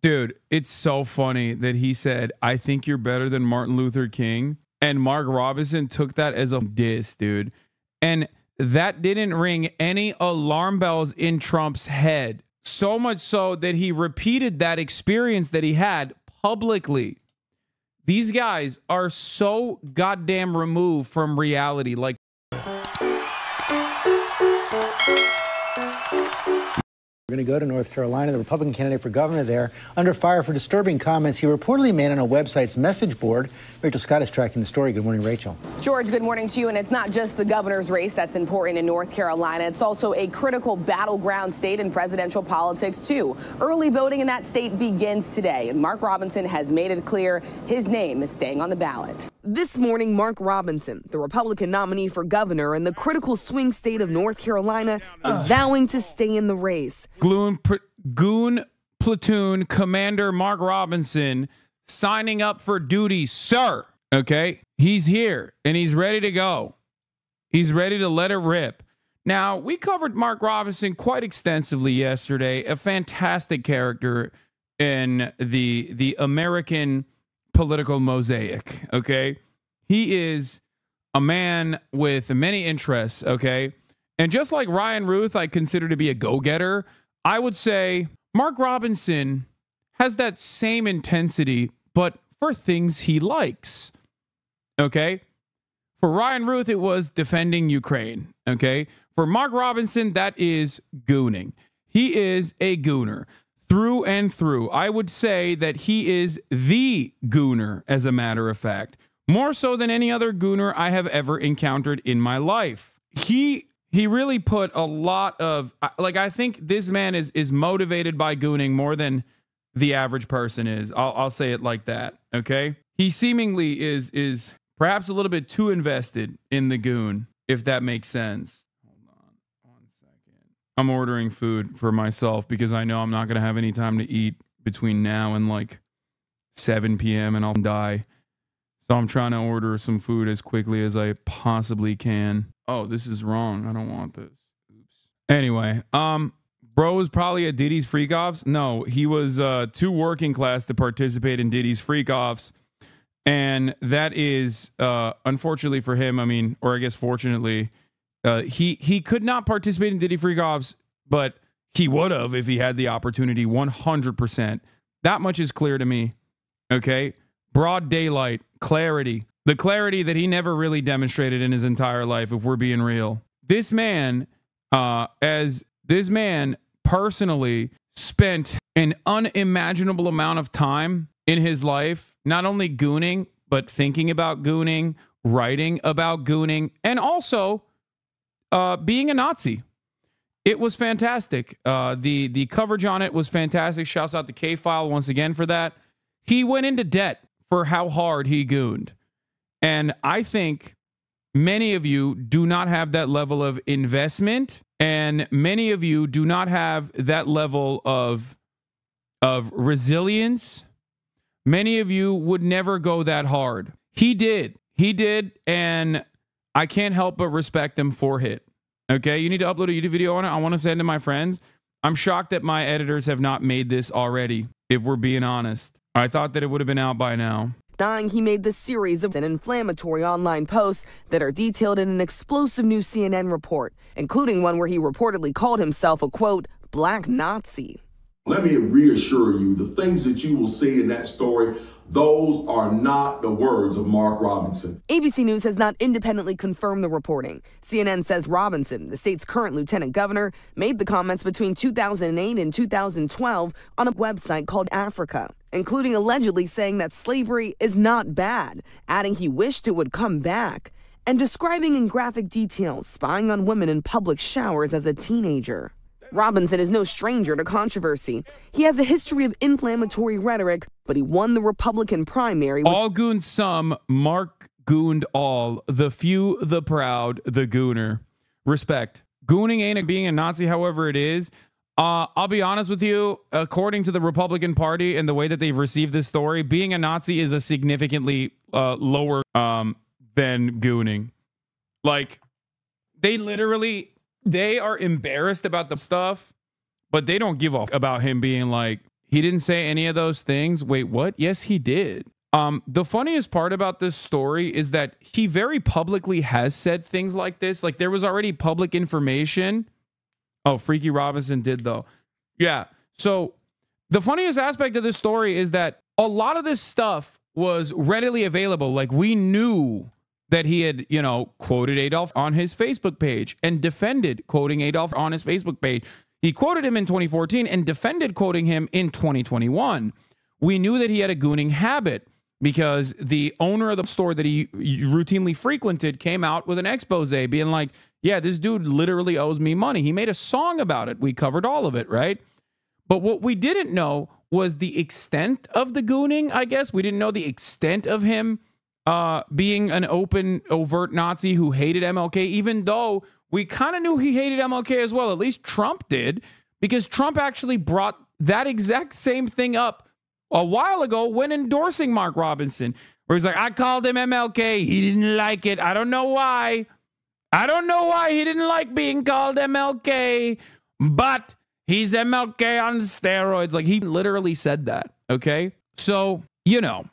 Dude, it's so funny that he said, I think you're better than Martin Luther King. And Mark Robinson took that as a diss, dude. And that didn't ring any alarm bells in Trump's head. So much so that he repeated that experience that he had publicly. These guys are so goddamn removed from reality. Like, We're going to go to North Carolina. The Republican candidate for governor there under fire for disturbing comments he reportedly made on a website's message board. Rachel Scott is tracking the story. Good morning, Rachel. George, good morning to you. And it's not just the governor's race that's important in North Carolina. It's also a critical battleground state in presidential politics, too. Early voting in that state begins today. And Mark Robinson has made it clear his name is staying on the ballot. This morning, Mark Robinson, the Republican nominee for governor in the critical swing state of North Carolina, is vowing to stay in the race. Goon Platoon Commander Mark Robinson signing up for duty, sir. Okay? He's here and he's ready to go. He's ready to let it rip. Now, we covered Mark Robinson quite extensively yesterday, a fantastic character in the American political mosaic, okay? He is a man with many interests, okay? And just like Ryan Ruth, I consider to be a go-getter, I would say Mark Robinson has that same intensity, but for things he likes, okay? For Ryan Ruth, it was defending Ukraine, okay? For Mark Robinson, that is gooning. He is a gooner. Through and through. I would say that he is the gooner, as a matter of fact. More so than any other gooner I have ever encountered in my life. He really put a lot of, like, I think this man is motivated by gooning more than the average person is. I'll say it like that, okay? He seemingly is perhaps a little bit too invested in the goon, if that makes sense. I'm ordering food for myself because I know I'm not going to have any time to eat between now and like 7 p.m. and I'll die. So I'm trying to order some food as quickly as I possibly can. Oh, this is wrong. I don't want this. Oops. Anyway, bro was probably at Diddy's freak-offs. No, he was too working class to participate in Diddy's freak-offs. And that is, unfortunately for him, I mean, or I guess fortunately, he could not participate in Diddy freak-offs, but he would have if he had the opportunity. 100%. That much is clear to me. Okay, broad daylight, clarity, the clarity that he never really demonstrated in his entire life. If we're being real, this man, personally spent an unimaginable amount of time in his life, not only gooning, but thinking about gooning, writing about gooning, and also being a Nazi. It was fantastic. The coverage on it was fantastic. Shouts out to K-File once again for that. He went into debt for how hard he gooned. And I think many of you do not have that level of investment, and many of you do not have that level of resilience. Many of you would never go that hard. He did, and I can't help but respect him for it. Okay, you need to upload a YouTube video on it. I want to send to my friends. I'm shocked that my editors have not made this already, if we're being honest. I thought that it would have been out by now. He made this series of inflammatory online posts that are detailed in an explosive new CNN report, including one where he reportedly called himself a, quote, black Nazi. Let me reassure you, the things that you will see in that story, those are not the words of Mark Robinson. ABC News has not independently confirmed the reporting. CNN says Robinson, the state's current lieutenant governor, made the comments between 2008 and 2012 on a website called Africa, including allegedly saying that slavery is not bad, adding he wished it would come back, and describing in graphic detail spying on women in public showers as a teenager. Robinson is no stranger to controversy. He has a history of inflammatory rhetoric, but he won the Republican primary. All gooned some, Mark gooned all. The few, the proud, the gooner. Respect. Gooning ain't being a Nazi, however it is. I'll be honest with you, according to the Republican Party and the way that they've received this story, being a Nazi is a significantly lower than gooning. Like, they are embarrassed about the stuff, but they don't give a about him being like, He didn't say any of those things. Wait, what? Yes, he did. The funniest part about this story is that he very publicly has said things like this. Like there was already public information. Oh, Freaky Robinson did though. Yeah. So the funniest aspect of this story is that a lot of this stuff was readily available. Like we knew that he had, you know, quoted Adolf on his Facebook page and defended quoting Adolf on his Facebook page. He quoted him in 2014 and defended quoting him in 2021. We knew that he had a gooning habit because the owner of the store that he routinely frequented came out with an expose being like, yeah, this dude literally owes me money. He made a song about it. We covered all of it, right? But what we didn't know was the extent of the gooning, I guess. We didn't know the extent of him being an open, overt Nazi who hated MLK, even though we kind of knew he hated MLK as well. At least Trump did, because Trump actually brought that exact same thing up a while ago when endorsing Mark Robinson, where he's like, I called him MLK. He didn't like it. I don't know why. I don't know why he didn't like being called MLK, but he's MLK on steroids. Like he literally said that. Okay. So, you know,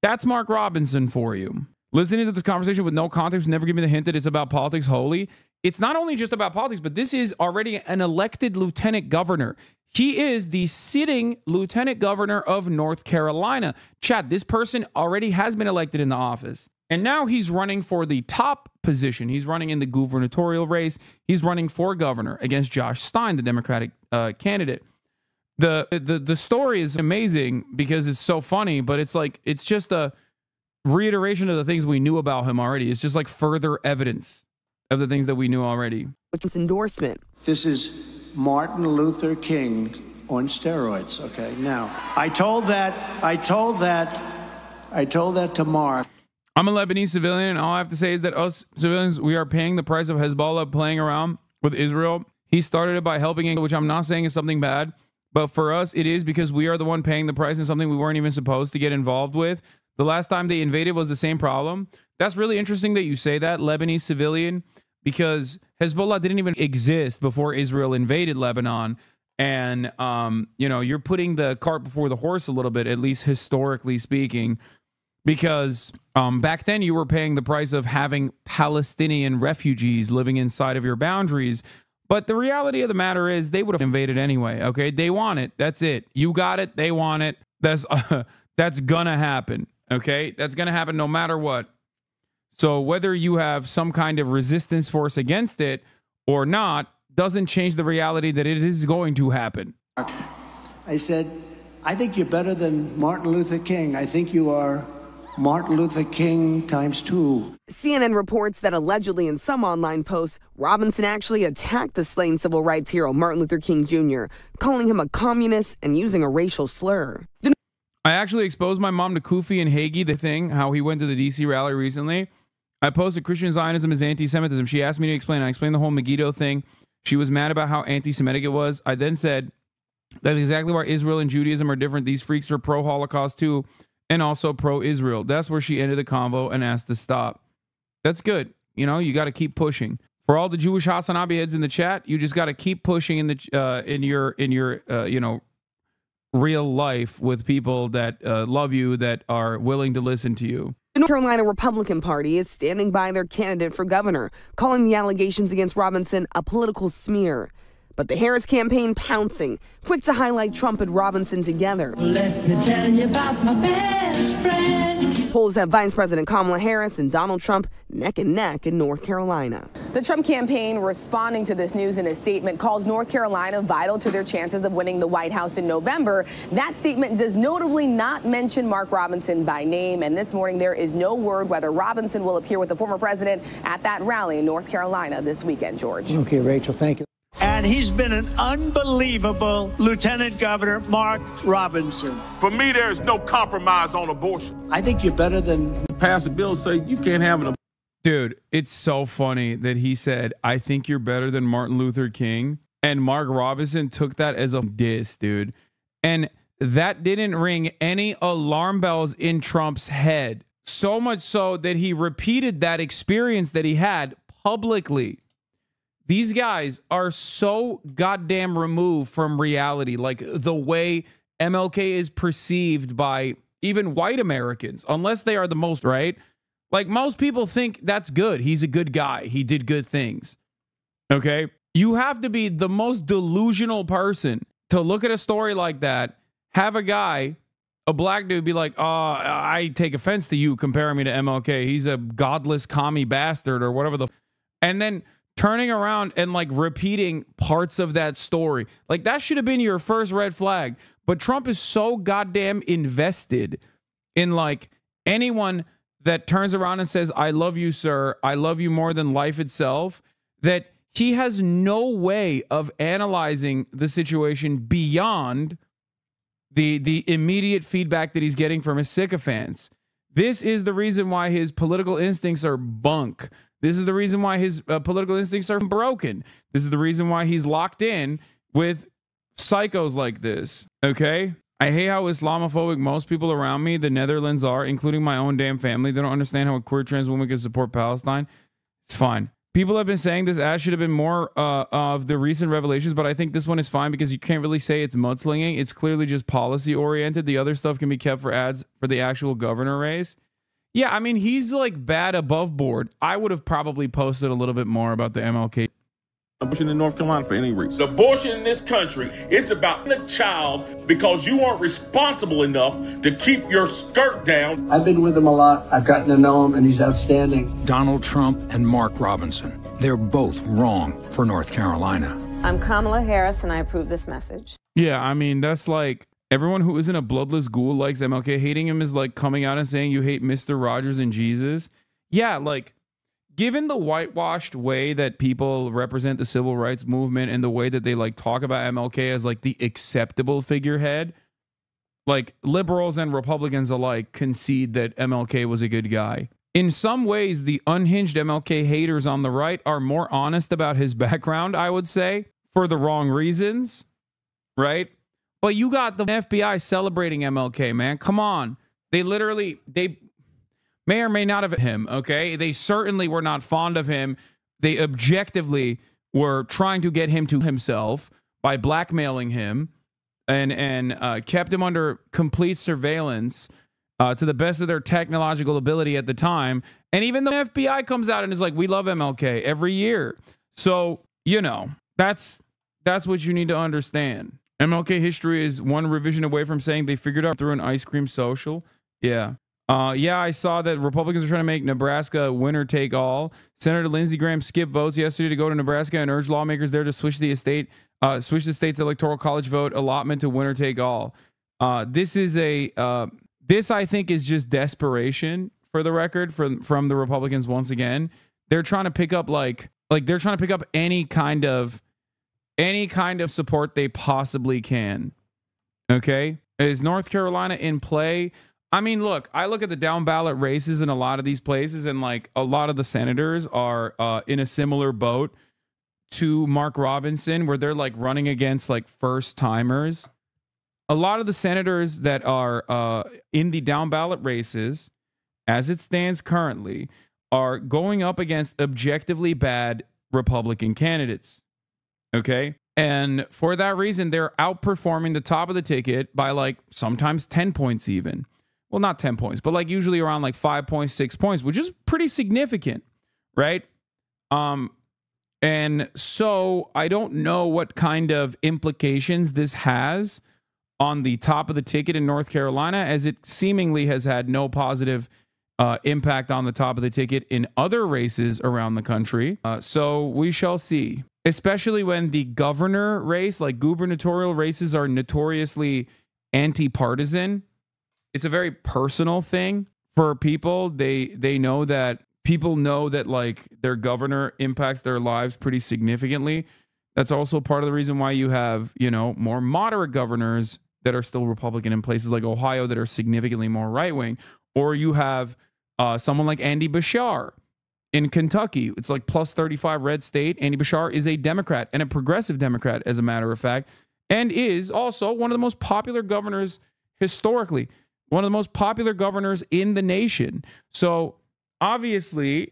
that's Mark Robinson for you. Listening to this conversation with no context, never give me the hint that it's about politics wholly. It's not only just about politics, but this is already an elected lieutenant governor. He is the sitting lieutenant governor of North Carolina. Chad, this person already has been elected in the office. And now he's running for the top position. He's running in the gubernatorial race. He's running for governor against Josh Stein, the Democratic candidate. The story is amazing because it's so funny, but it's like, it's just a reiteration of the things we knew about him already. It's just like further evidence of the things that we knew already. Which was endorsement. This is Martin Luther King on steroids. Okay. Now, I told that to Mark. I'm a Lebanese civilian, and all I have to say is that us civilians, we are paying the price of Hezbollah playing around with Israel. He started it by helping it, which I'm not saying is something bad, but for us, it is because we are the one paying the price in something we weren't even supposed to get involved with. The last time they invaded was the same problem. That's really interesting that you say that, Lebanese civilian, because Hezbollah didn't even exist before Israel invaded Lebanon. And, you know, you're putting the cart before the horse a little bit, at least historically speaking, because back then you were paying the price of having Palestinian refugees living inside of your boundaries. But the reality of the matter is they would have invaded anyway. Okay, they want it. That's it. You got it. They want it. That's gonna happen. Okay, that's gonna happen no matter what. So whether you have some kind of resistance force against it or not doesn't change the reality that it is going to happen. I said, I think you're better than Martin Luther King. I think you are Martin Luther King times 2. CNN reports that allegedly in some online posts, Robinson actually attacked the slain civil rights hero Martin Luther King Jr., calling him a communist and using a racial slur. I actually exposed my mom to Kufi and Hagee, the thing, how he went to the DC rally recently. I posted Christian Zionism is anti-Semitism. She asked me to explain. I explained the whole Megiddo thing. She was mad about how anti-Semitic it was. I then said, that's exactly why Israel and Judaism are different. These freaks are pro-Holocaust too, and also pro-Israel. That's where she ended the convo and asked to stop. That's good. You know, you got to keep pushing. For all the Jewish HasanAbi heads in the chat, you just got to keep pushing in the in your you know, real life with people that love you, that are willing to listen to you. The North Carolina Republican Party is standing by their candidate for governor, calling the allegations against Robinson a political smear. But the Harris campaign pouncing, quick to highlight Trump and Robinson together. Let me tell you about my best friend. Polls have Vice President Kamala Harris and Donald Trump neck and neck in North Carolina. The Trump campaign, responding to this news in a statement, calls North Carolina vital to their chances of winning the White House in November. That statement does notably not mention Mark Robinson by name, and this morning there is no word whether Robinson will appear with the former president at that rally in North Carolina this weekend, George. Okay, Rachel, thank you. And he's been an unbelievable Lieutenant Governor, Mark Robinson. For me, there's no compromise on abortion. I think you're better than... Pass a bill, say you can't have an abortion. Dude, it's so funny that he said, I think you're better than Martin Luther King. And Mark Robinson took that as a diss, dude. And that didn't ring any alarm bells in Trump's head. So much so that he repeated that experience that he had publicly. These guys are so goddamn removed from reality, like the way MLK is perceived by even white Americans, unless they are the most, right? Like most people think that's good. He's a good guy. He did good things. Okay. You have to be the most delusional person to look at a story like that, have a guy, a black dude, be like, I take offense to you comparing me to MLK. He's a godless commie bastard or whatever and then turning around and like repeating parts of that story. Like that should have been your first red flag. But Trump is so goddamn invested in like anyone that turns around and says, I love you, sir. I love you more than life itself, that he has no way of analyzing the situation beyond the immediate feedback that he's getting from his sycophants. This is the reason why his political instincts are bunk. This is the reason why his political instincts are broken. This is the reason why he's locked in with psychos like this. Okay? I hate how Islamophobic most people around me, the Netherlands, are, including my own damn family. They don't understand how a queer trans woman can support Palestine. It's fine. People have been saying this ad should have been more of the recent revelations, but I think this one is fine because you can't really say it's mudslinging. It's clearly just policy oriented. The other stuff can be kept for ads for the actual governor race. Yeah, I mean, he's like bad above board. I would have probably posted a little bit more about the MLK. Abortion in North Carolina for any reason. The abortion in this country is about the child because you aren't responsible enough to keep your skirt down. I've been with him a lot. I've gotten to know him, and he's outstanding. Donald Trump and Mark Robinson. They're both wrong for North Carolina. I'm Kamala Harris, and I approve this message. Yeah, I mean, that's like everyone who isn't a bloodless ghoul likes MLK. Hating him is like coming out and saying you hate Mr. Rogers and Jesus. Yeah, like, given the whitewashed way that people represent the civil rights movement and the way that they like talk about MLK as like the acceptable figurehead, like liberals and Republicans alike concede that MLK was a good guy. In some ways, the unhinged MLK haters on the right are more honest about his background, I would say, for the wrong reasons, right? But you got the FBI celebrating MLK, man. Come on. They may or may not have him, okay? They certainly were not fond of him. They objectively were trying to get him to himself by blackmailing him and kept him under complete surveillance to the best of their technological ability at the time. And even the FBI comes out and is like, we love MLK every year. So, you know, that's what you need to understand. MLK history is one revision away from saying they figured out through an ice cream social. Yeah. Yeah, I saw that Republicans are trying to make Nebraska winner take all. Senator Lindsey Graham skipped votes yesterday to go to Nebraska and urged lawmakers there to switch the state's electoral college vote allotment to winner take all. This I think is just desperation, for the record, from the Republicans once again. They're trying to pick up they're trying to pick up any kind of support they possibly can. Okay? Is North Carolina in play? I mean, look, I look at the down ballot races in a lot of these places, and like a lot of the senators are in a similar boat to Mark Robinson, where they're like running against like first timers. A lot of the senators that are in the down ballot races, as it stands currently, are going up against objectively bad Republican candidates. Okay. And for that reason, they're outperforming the top of the ticket by like sometimes 10 points even. Well, not 10 points, but like usually around like 5 points, 6 points, which is pretty significant, right? And so I don't know what kind of implications this has on the top of the ticket in North Carolina, as it seemingly has had no positive impact on the top of the ticket in other races around the country. So we shall see, especially when the governor race, like gubernatorial races, are notoriously anti-partisan. It's a very personal thing for people. They know that people know that like their governor impacts their lives pretty significantly. That's also part of the reason why you have, you know, more moderate governors that are still Republican in places like Ohio that are significantly more right-wing. Or you have someone like Andy Bashar in Kentucky. It's like plus 35 red state. Andy Bashar is a Democrat, and a progressive Democrat, as a matter of fact, and is also one of the most popular governors historically. One of the most popular governors in the nation. So obviously,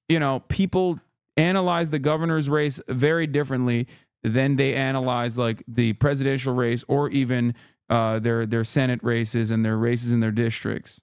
you know, people analyze the governor's race very differently than they analyze like the presidential race or even their Senate races and their races in their districts.